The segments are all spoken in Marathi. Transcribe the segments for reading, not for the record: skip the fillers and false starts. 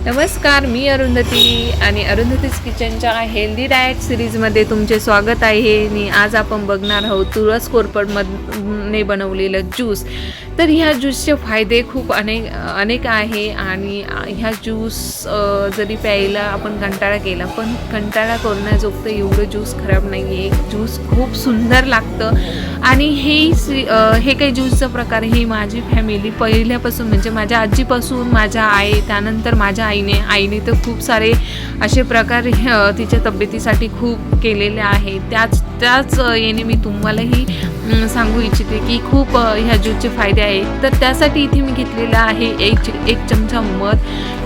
नमस्कार, मी अरुंधती आणि अरुंधतीज किचनच्या हेल्दी डाएट सिरीजमध्ये तुमचे स्वागत आहे. आणि आज आपण बघणार आहोत तुळस कोरफडने बनवलेलं ज्यूस. तर ह्या ज्यूसचे फायदे खूप अनेक आहे आणि ह्या ज्यूस जरी प्यायला आपण कंटाळा केला, पण कंटाळा करण्याजोगतं एवढं ज्यूस खराब नाही आहे. ज्यूस खूप सुंदर लागतं आणि हे काही ज्यूसचा प्रकार ही माझी फॅमिली पहिल्यापासून म्हणजे माझ्या आजीपासून माझ्या आई, त्यानंतर माझ्या आईने तर खूप सारे असे प्रकार तिच्या तब्येतीसाठी खूप केलेले आहे. त्याच याने मी तुम्हालाही सांगू इच्छिते की खूप ह्या ज्यूसचे फायदे आहेत. तर त्यासाठी इथे मी घेतलेला आहे एक चमचा मध,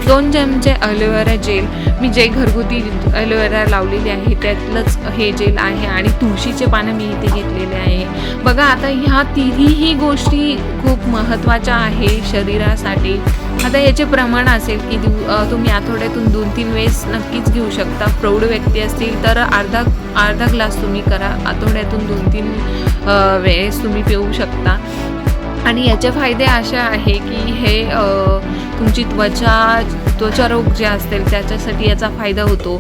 2 चमचे ॲलोवेरा जेल. मी जे घरगुती ॲलोवेरा लावलेली आहे त्यातलंच हे जेल आहे आणि तुळशीचे पानं मी इथे घेतलेले आहे. बघा, आता ह्या तिन्ही गोष्टी खूप महत्त्वाच्या आहे शरीरासाठी. आता याचे प्रमाण असेल की तुम्ही आठवड्यातून 2-3 वेळेस नक्कीच घेऊ शकता. प्रौढ व्यक्ती असतील तर अर्धा ग्लास तुम्ही करा. आठवड्यातून 2-3 वेळेस तुम्ही पिऊ शकता. आणि याचे फायदे असे आहे की हे तुमची त्वचारोग जे असतील त्याच्यासाठी याचा फायदा होतो.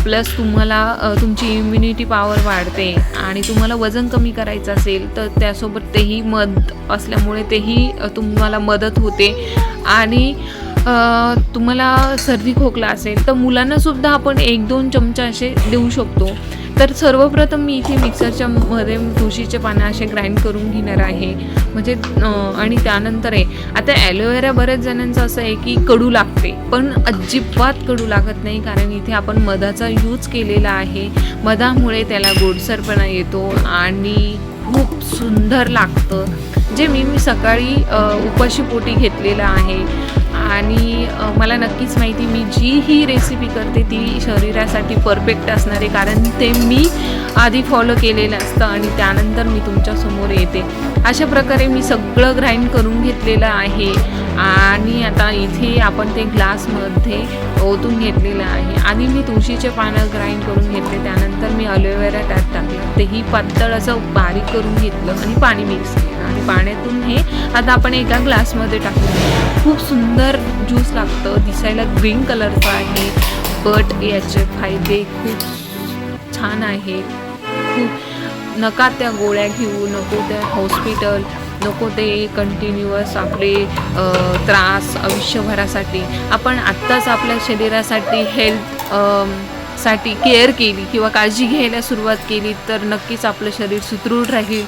प्लस तुम्हाला तुमची इम्युनिटी पॉवर वाढते आणि तुम्हाला वजन कमी करायचं असेल तर त्यासोबत तेही मध असल्यामुळे तेही तुम्हाला मदत होते. आणि तुम्हाला सर्दी खोकला असेल तर मुलांनासुद्धा आपण 1-2 चमचा असे देऊ शकतो. तर सर्वप्रथम मी इथे मिक्सरच्या मध्ये तुळशीचे पानं असे ग्राइंड करून घेणार आहे म्हणजे आणि त्यानंतर आता ॲलोवेरा बऱ्याच जणांचं असं आहे की कडू लागते, पण अजिबात कडू लागत नाही कारण इथे आपण मधाचा यूज केलेला आहे. मधामुळे त्याला गोडसरपणा येतो आणि खूप सुंदर लागतं. जे मी सकाळी उपाशी पोटी घेतलेलं आहे आणि मला नक्कीच माहिती मी जी ही रेसिपी करते ती शरीरासाठी परफेक्ट असणार आहे कारण ते मी आधी फॉलो केलेलं असतं आणि त्यानंतर मी तुमच्यासमोर येते. अशा प्रकारे मी सगळं ग्राइंड करून घेतलेलं आहे आणि आता इथे आपण ते ग्लासमध्ये ओतून घेतलेलं आहे. आधी मी तुळशीचे पानं ग्राइंड करून घेतले, त्यानंतर मी ॲलोवेरा त्यात टाकलं, तेही पातळ असं बारीक करून घेतलं आणि पाणी मिक्स केलं आणि पाण्यातून हे आता आपण एका ग्लासमध्ये टाकलं. खूप सुंदर ज्यूस लागतं, दिसायला ग्रीन कलरचं आहे, बट याचे फायदे खूप छान आहे. खूप नका त्या गोळ्या घेऊ, नको त्या हॉस्पिटल, नको ते कंटिन्युअस आपले त्रास आयुष्यभरासाठी. आपण आत्ताच आपल्या शरीरासाठी साठी केअर केली किंवा काळजी घ्यायला सुरुवात केली तर नक्कीच आपलं शरीर सुदृढ राहील.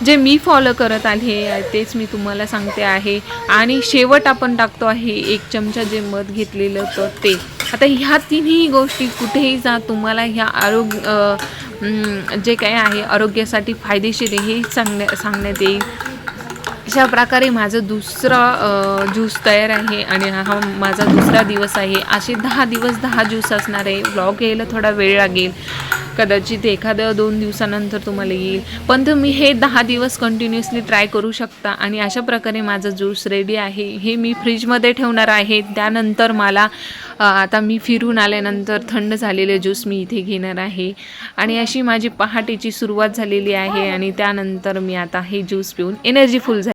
जे मी फॉलो करत आले तेच मी तुम्हाला सांगते आहे. आणि शेवट आपण टाकतो आहे 1 चमचा जे मध घेतलेलं तर ते. आता ह्या तिन्ही गोष्टी कुठेही जा तुम्हाला ह्या जे काय आहे आरोग्यासाठी फायदेशीर आहे हे सांगण्यात येईल. अशा प्रकारे माझं दुसरा ज्यूस तयार आहे आणि हा माझा दुसरा दिवस आहे. असे 10 दिवस 10 ज्यूस असणार आहे. व्लॉग यायला थोडा वेळ लागेल, कदाचित 1-2 दिवसानंतर तुम्हाला येईल, पण तुम्ही हे 10 दिवस कंटिन्युअसली ट्राय करू शकता. आणि अशा प्रकारे माझं ज्यूस रेडी आहे. हे मी फ्रीजमध्ये ठेवणार आहे. त्यानंतर मला आता मी फिरून आल्यानंतर थंड झालेले ज्यूस मी इथे घेणार आहे. आणि अशी माझी पहाटेची सुरुवात झालेली आहे आणि त्यानंतर मी आता हे ज्यूस पिऊन एनर्जीफुल